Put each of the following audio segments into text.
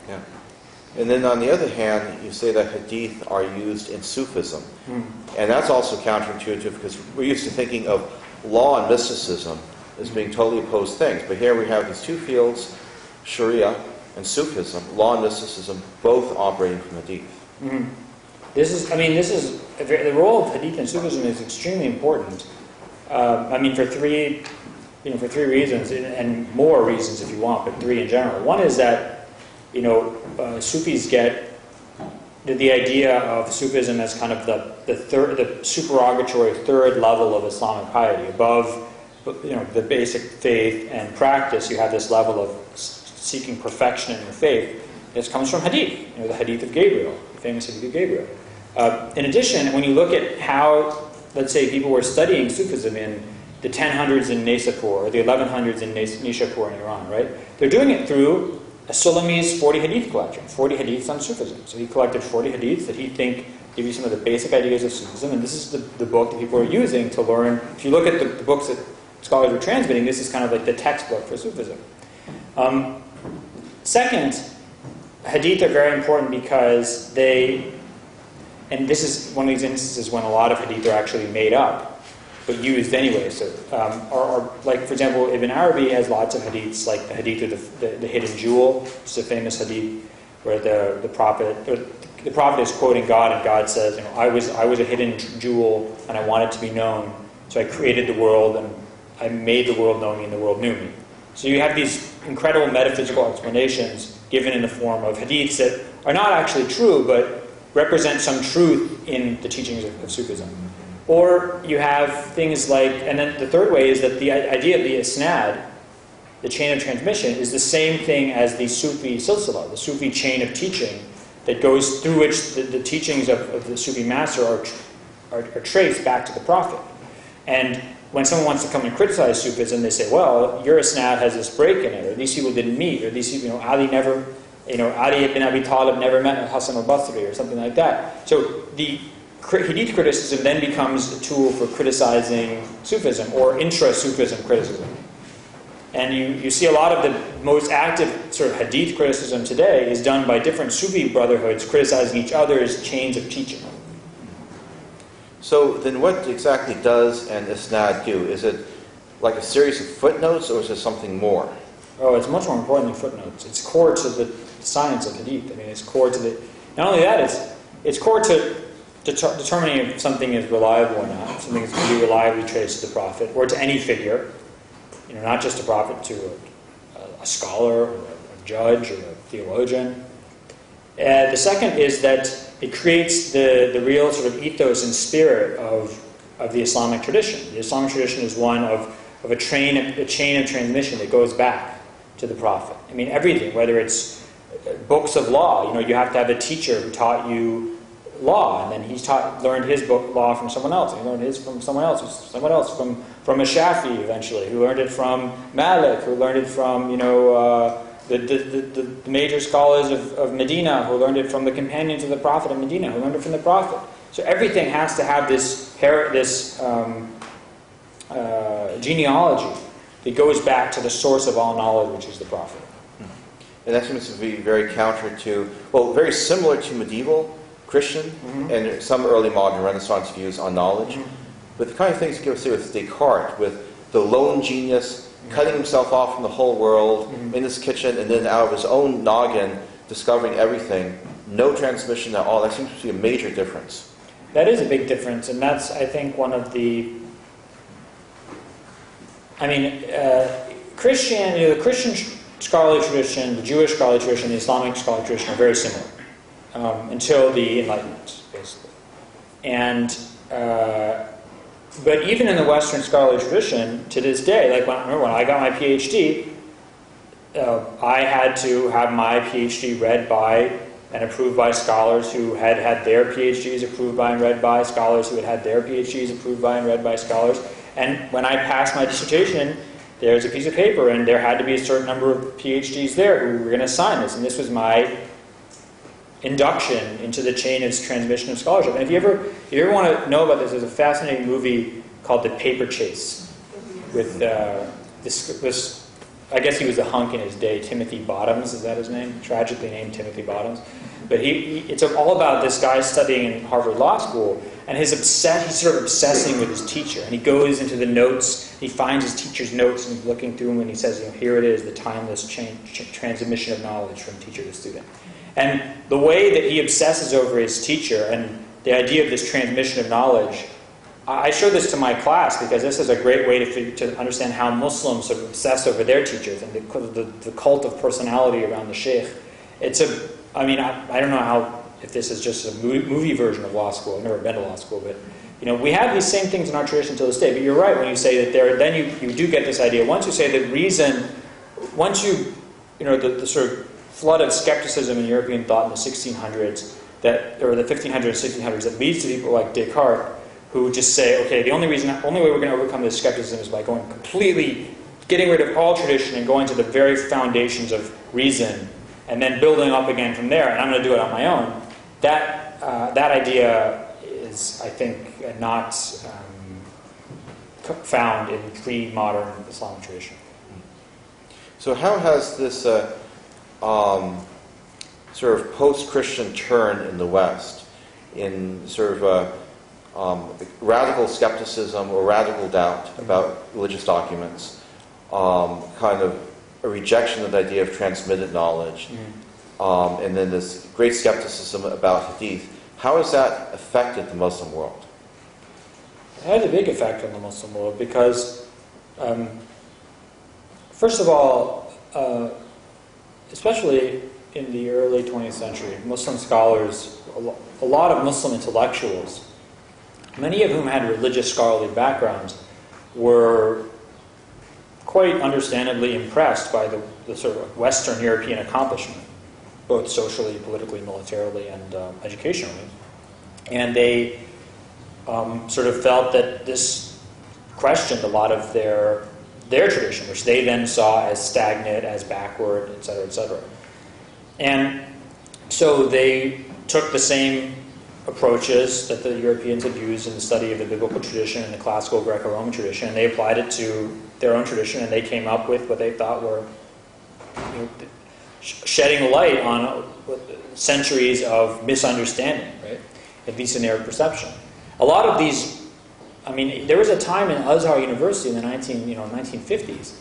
Yeah. And then on the other hand, you say that hadith are used in Sufism. And that's also counterintuitive because we're used to thinking of law and mysticism as being totally opposed things. But here we have these two fields, Sharia and Sufism, law and mysticism, both operating from hadith. The role of hadith and Sufism is extremely important. For three reasons, and more reasons if you want, but three in general. One is that Sufis get the idea of Sufism as kind of the supererogatory third level of Islamic piety. Above the basic faith and practice, you have this level of seeking perfection in your faith. This comes from hadith, the hadith of Gabriel, the famous hadith of Gabriel. In addition, when you look at how, let's say, people were studying Sufism in the 1000s in Naisapur, or the 1100s in Nishapur in Iran, right? They're doing it through a Sulami's 40 hadith collection, 40 hadiths on Sufism. So he collected 40 hadiths that he think give you some of the basic ideas of Sufism, and this is the book that people are using to learn. If you look at the books that scholars are transmitting, this is kind of like the textbook for Sufism. Second, hadith are very important because and this is one of these instances when a lot of hadith are actually made up, but used anyway. So, or like, for example, Ibn Arabi has lots of hadiths, like the hadith of the hidden jewel, which is a famous hadith where the prophet is quoting God, and God says, I was a hidden jewel, and I wanted to be known, so I created the world, and I made the world know me, and the world knew me. So you have these incredible metaphysical explanations given in the form of hadiths that are not actually true, but represent some truth in the teachings of Sufism. Or you have things like, and then the third way is that the idea of the isnad, the chain of transmission, is the same thing as the Sufi silsila, the Sufi chain of teaching that goes through which the teachings of the Sufi master are traced back to the Prophet. And when someone wants to come and criticize Sufism, they say, well, your isnad has this break in it, or these people didn't meet, or these people, Ali ibn Abi Talib never met Hassan al-Basri, or something like that. So the hadith criticism then becomes a tool for criticizing Sufism, or intra-Sufism criticism. And you see a lot of the most active sort of hadith criticism today is done by different Sufi brotherhoods criticizing each other's chains of teaching. So then what exactly does an isnad do? Is it like a series of footnotes, or is it something more? Oh, it's much more important than footnotes. It's core to the science of hadith. It's core to the... Not only that, it's core to determining if something is reliable or not. Something is going to be reliably traced to the Prophet, or to any figure. Not just a prophet, to a scholar, or a judge, or a theologian. The second is that it creates the real sort of ethos and spirit of the Islamic tradition. The Islamic tradition is one of a chain of transmission that goes back to the Prophet. Everything, whether it's books of law, you have to have a teacher who taught you law, and then he learned his book law from someone else, and he learned his from someone else from a Shafi eventually, who learned it from Malik, who learned it from the major scholars of Medina, who learned it from the companions of the Prophet in Medina, who learned it from the Prophet. So everything has to have this genealogy that goes back to the source of all knowledge, which is the Prophet. And that seems to be very very similar to medieval Christian and some early modern Renaissance views on knowledge. But the kind of things you see with Descartes, with the lone genius cutting himself off from the whole world in his kitchen, and then out of his own noggin discovering everything, no transmission at all. That seems to be a major difference. That is a big difference, and that's, I think, one of the... the Christian scholarly tradition, the Jewish scholarly tradition, the Islamic scholarly tradition are very similar. Until the Enlightenment, basically. But even in the Western scholarly tradition, to this day, like when I got my PhD, I had to have my PhD read by and approved by scholars who had had their PhDs approved by and read by scholars who had had their PhDs approved by and read by scholars. And when I passed my dissertation, there's a piece of paper, and there had to be a certain number of PhDs there who were going to sign this, and this was my induction into the chain of transmission of scholarship. And if you ever want to know about this, there's a fascinating movie called The Paper Chase with this I guess he was a hunk in his day, Timothy Bottoms, is that his name? Tragically named Timothy Bottoms. But it's all about this guy studying in Harvard Law School, and he's sort of obsessing with his teacher. And he goes into the notes, he finds his teacher's notes, and he's looking through them, and he says, here it is, the timeless transmission of knowledge from teacher to student. And the way that he obsesses over his teacher, and the idea of this transmission of knowledge, I show this to my class because this is a great way to understand how Muslims sort of obsess over their teachers and the cult of personality around the sheikh. I don't know if this is just a movie version of law school. I've never been to law school, but we have these same things in our tradition to this day. But you're right when you say that then you do get this idea. Once you say that reason, the sort of flood of skepticism in European thought in the 1600s, or the 1500s, 1600s, that leads to people like Descartes, who just say, okay, the only way we're going to overcome this skepticism is by getting rid of all tradition and going to the very foundations of reason, and then building up again from there, and I'm going to do it on my own. That idea is, I think, not found in pre-modern Islamic tradition. So how has this sort of post-Christian turn in the West, in sort of radical skepticism or radical doubt about religious documents, kind of a rejection of the idea of transmitted knowledge, and then this great skepticism about hadith, how has that affected the Muslim world? It had a big effect on the Muslim world because, first of all, especially in the early 20th century, Muslim scholars, a lot of Muslim intellectuals, many of whom had religious scholarly backgrounds, were quite understandably impressed by the sort of Western European accomplishment, both socially, politically, militarily, and educationally. And they sort of felt that this questioned a lot of their tradition, which they then saw as stagnant, as backward, etc., etc. And so they took the same approaches that the Europeans had used in the study of the biblical tradition and the classical Greco-Roman tradition, and they applied it to their own tradition, and they came up with what they thought were shedding light on centuries of misunderstanding, right? At least in their perception. A lot of these, there was a time in Azhar University in the 1950s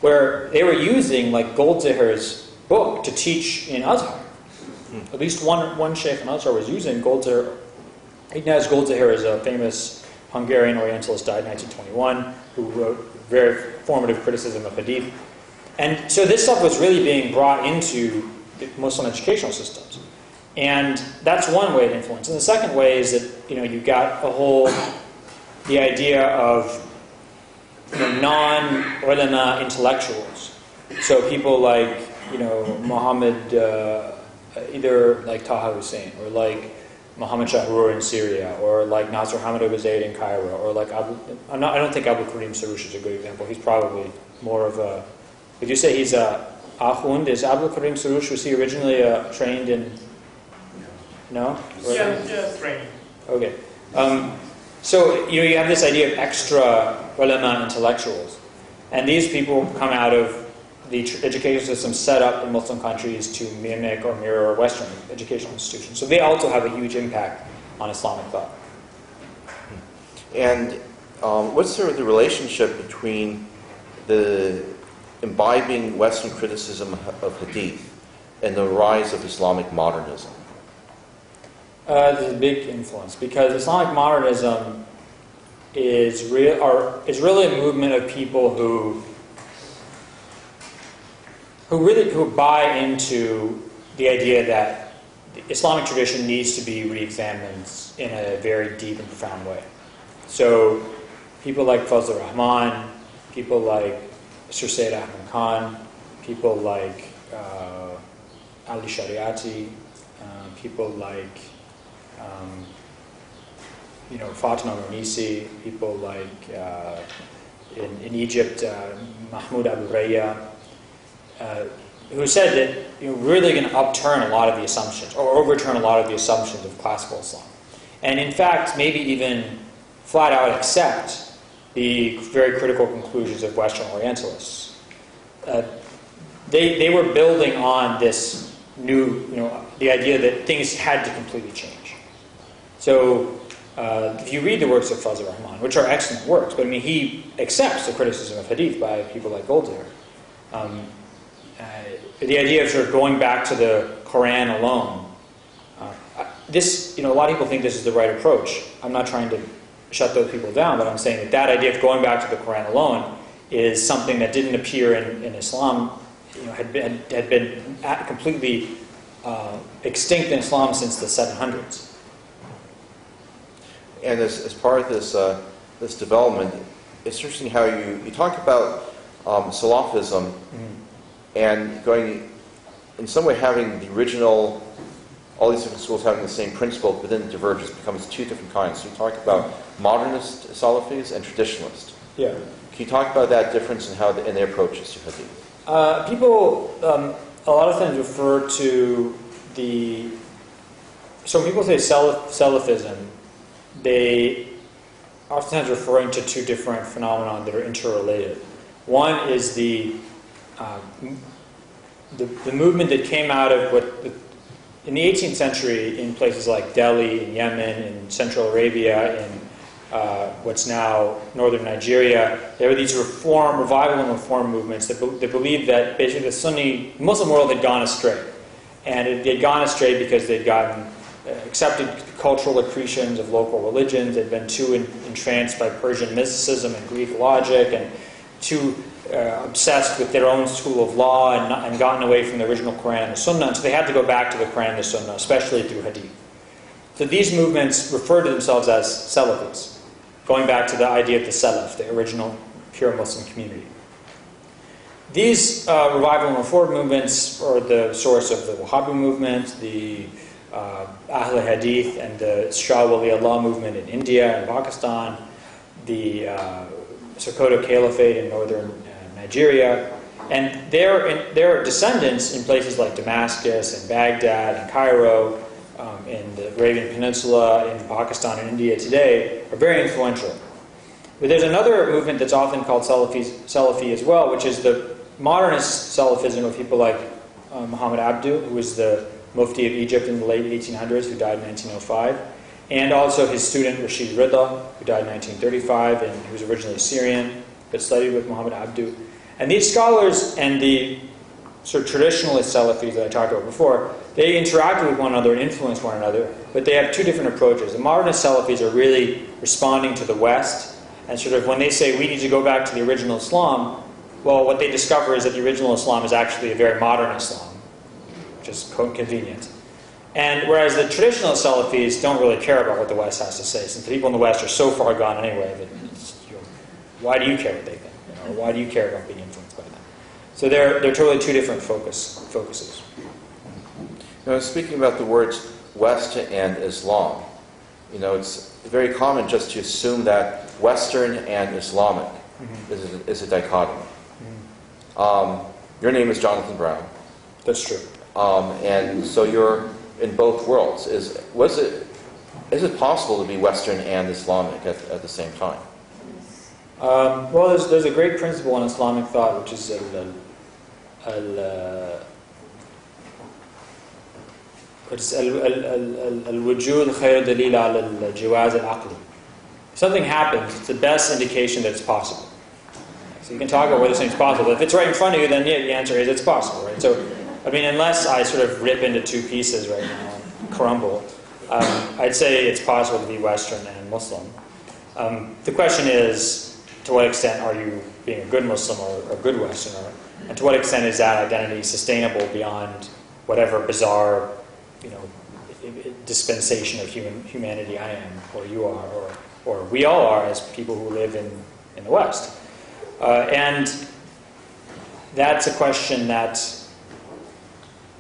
where they were using like Goldziher's book to teach in Azhar. At least one sheikh in Azhar was using Goldziher. Ignaz Goldziher is a famous Hungarian Orientalist, died in 1921, who wrote very formative criticism of hadith. And so this stuff was really being brought into the Muslim educational systems. And that's one way of influence. And the second way is that, you got the idea of non-ulama intellectuals. So people like, Muhammad, either like Taha Hussein, or like Muhammad Shahrur in Syria, or like Nasser Hamid Abu Zaid in Cairo, or like I don't think Abu Karim Saroush is a good example. He's probably more of a... Would you say he's a Ahund? Is Abu Karim Saroush, was he originally trained in... No? Yeah, trained. Okay. So, you have this idea of extra ulama intellectuals. And these people come out of the education system set up in Muslim countries to mimic or mirror Western educational institutions. So they also have a huge impact on Islamic thought. And what's sort of the relationship between the imbibing Western criticism of hadith and the rise of Islamic modernism? There's a big influence because Islamic modernism is really a movement of people who buy into the idea that the Islamic tradition needs to be re-examined in a very deep and profound way. So people like Fazl Rahman, people like Sir Sayyid Ahmad Khan, people like Ali Shariati, people like Fatima Monisi, people like in Egypt Mahmoud Abu Raya, who said that we're really going to upturn a lot of the assumptions, or overturn a lot of the assumptions of classical Islam. And in fact, maybe even flat out accept the very critical conclusions of Western Orientalists. they were building on this new, the idea that things had to completely change. So if you read the works of Fazl Rahman, which are excellent works, but I mean, he accepts the criticism of hadith by people like Goldziher. The idea of sort of going back to the Quran alone, a lot of people think this is the right approach. I'm not trying to shut those people down, but I'm saying that idea of going back to the Quran alone is something that didn't appear in Islam, had been completely extinct in Islam since the 700s. And as part of this development, it's interesting how you talk about Salafism and going, in some way, having the original, all these different schools having the same principle, but then it diverges, becomes two different kinds. So you talk about modernist Salafis and traditionalist. Yeah. Can you talk about that difference and how in their approaches to hadith? People, a lot of times refer to so when people say Salafism, they oftentimes referring to two different phenomena that are interrelated. One is the movement that came out of in the 18th century in places like Delhi, in Yemen, in Central Arabia, in what's now northern Nigeria. There were these revival and reform movements that believed that basically the Sunni Muslim world had gone astray. And they'd gone astray because they'd gotten accepted cultural accretions of local religions, they'd been too entranced by Persian mysticism and Greek logic, and too obsessed with their own school of law and gotten away from the original Quran and the Sunnah, and so they had to go back to the Quran and the Sunnah, especially through Hadith. So these movements refer to themselves as Salafis, going back to the idea of the Salaf, the original pure Muslim community. These revival and reform movements are the source of the Wahhabi movement, the Ahl Hadith and the Shah Wali Allah movement in India and Pakistan, the Sokoto Caliphate in northern Nigeria, and their descendants in places like Damascus and Baghdad and Cairo, in the Arabian Peninsula, in Pakistan and India today, are very influential. But there's another movement that's often called Salafi as well, which is the modernist Salafism of people like Muhammad Abdu, who was the Mufti of Egypt in the late 1800s, who died in 1905, and also his student Rashid Rida, who died in 1935, and he was originally Syrian, but studied with Muhammad Abdu. And these scholars and the sort of traditionalist Salafis that I talked about before, they interacted with one another and influenced one another, but they have two different approaches. The modernist Salafis are really responding to the West, and sort of when they say we need to go back to the original Islam, well, what they discover is that the original Islam is actually a very modern Islam, which is convenient. And whereas the traditional Salafis don't really care about what the West has to say, since the people in the West are so far gone anyway that why do you care what they think? Or why do you care about being influenced by them? So they're totally two different focuses. Now, speaking about the words West and Islam, it's very common just to assume that Western and Islamic is a dichotomy. Your name is Jonathan Brown. That's true. And so you're in both worlds. Is it possible to be Western and Islamic at the same time? Well, there's a great principle in Islamic thought, which is al-wujud khayr dalil ala al-jawaz al-aqli. If something happens, it's the best indication that it's possible. So you can talk about whether something's possible. If it's right in front of you, then yeah, the answer is it's possible, right? So, I mean, unless I sort of rip into two pieces right now and crumble, I'd say it's possible to be Western and Muslim. The question is, to what extent are you being a good Muslim or a good Westerner? And to what extent is that identity sustainable beyond whatever bizarre, dispensation of humanity I am, or you are, or we all are as people who live in the West? And that's a question that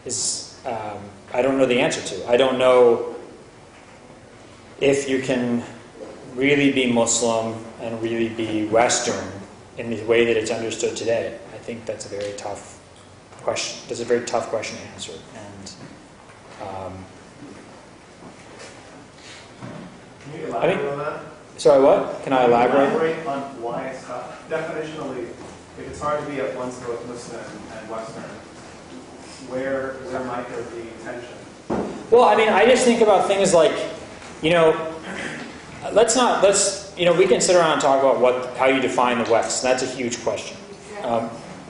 is, I don't know the answer to. I don't know if you can really be Muslim and really be Western in the way that it's understood today. I think that's a very tough question. That's a very tough question to answer. And can you elaborate on that? Sorry, what? Can I elaborate? Elaborate on why it's tough. Definitionally, if it's hard to be at once both Muslim and Western, where might there be tension? Well, I mean, I just think about things like, we can sit around and talk about how you define the West. And that's a huge question.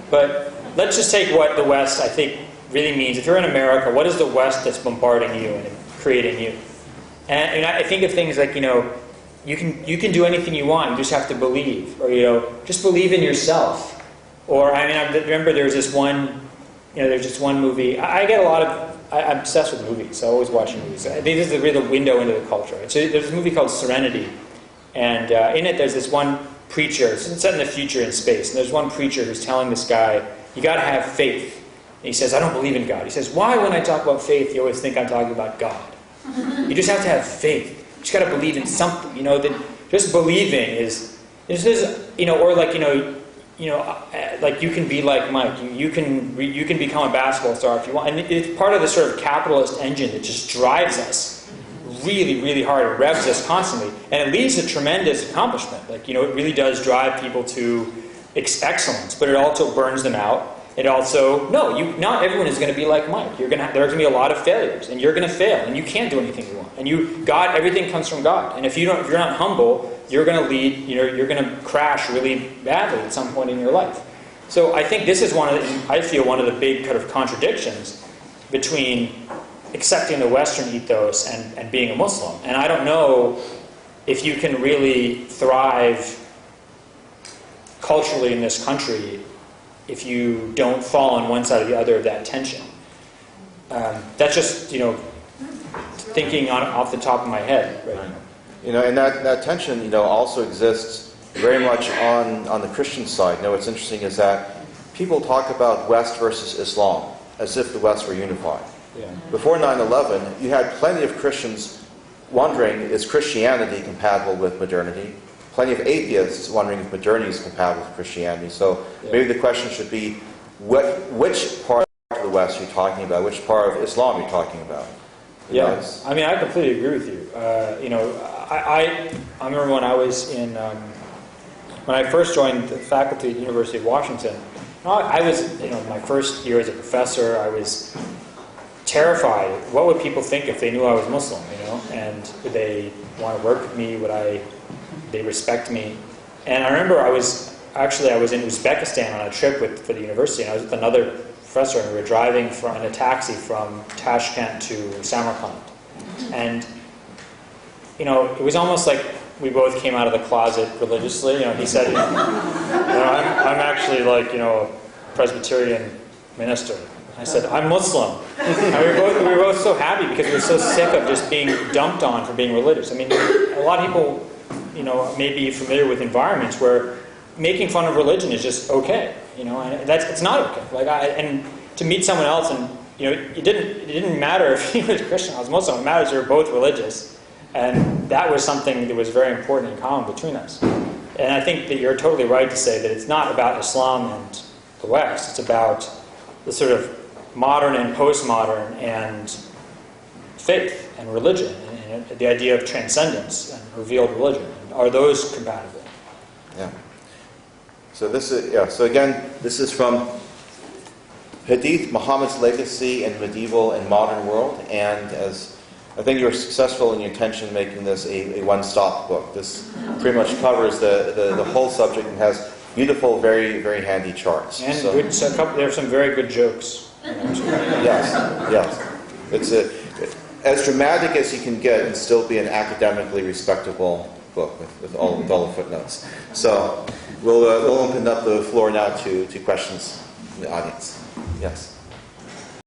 But let's just take what the West, I think, really means. If you're in America, what is the West that's bombarding you and creating you? And I think of things like, you can do anything you want. You just have to believe, or just believe in yourself. Or I remember there's this one movie. I'm obsessed with movies. So I always watching movies. I think this is really the window into the culture. So there's a movie called Serenity, and in it there's this one preacher. It's set in the future in space, and there's one preacher who's telling this guy, "You got to have faith." And he says, "I don't believe in God." He says, "Why, when I talk about faith, you always think I'm talking about God? You just have to have faith. You just got to believe in something. That just believing is or like you can be like Mike. You can become a basketball star if you want, and it's part of the sort of capitalist engine that just drives us really, really hard. It revs us constantly, and it leads to tremendous accomplishment. It really does drive people to excellence, but it also burns them out. It also not everyone is going to be like Mike. There are going to be a lot of failures, and you're going to fail, and you can't do anything you want. And everything comes from God. And if you're not humble, you're going to you're going to crash really badly at some point in your life. So I think this is one of the big kind of contradictions between accepting the Western ethos and being a Muslim. And I don't know if you can really thrive culturally in this country if you don't fall on one side or the other of that tension. That's just, thinking off the top of my head right now. And that tension, also exists very much on the Christian side. What's interesting is that people talk about West versus Islam as if the West were unified. Yeah. Before 9/11, you had plenty of Christians wondering, is Christianity compatible with modernity? Plenty of atheists wondering if modernity is compatible with Christianity. So maybe the question should be, which part of the West are you talking about? Which part of Islam are you talking about? Yes, I completely agree with you. I remember when I was when I first joined the faculty at the University of Washington. I was, my first year as a professor, I was terrified. What would people think if they knew I was Muslim? And would they want to work with me? They respect me? And I remember I was in Uzbekistan on a trip for the university, and I was with another professor, and we were driving in a taxi from Tashkent to Samarkand. And, it was almost like we both came out of the closet religiously. He said, I'm actually a Presbyterian minister. I said, I'm Muslim. And we were both so happy because we were so sick of just being dumped on for being religious. A lot of people may be familiar with environments where making fun of religion is just okay, and it's not okay. And to meet someone else, and it didn't matter if he was Christian or I was Muslim. It matters you're both religious, and that was something that was very important in common between us. And I think that you're totally right to say that it's not about Islam and the West. It's about the sort of modern and postmodern and faith and religion, and the idea of transcendence and revealed religion. Are those compatible? Yeah. So this is from Hadith, Muhammad's Legacy in Medieval and Modern World, and as I think you're successful in your intention making this a one-stop book. This pretty much covers the whole subject and has beautiful, very, very handy charts. And there are some very good jokes. Yes. It's as dramatic as you can get and still be an academically respectable book with all the footnotes. So we'll open up the floor now to questions from the audience. Yes.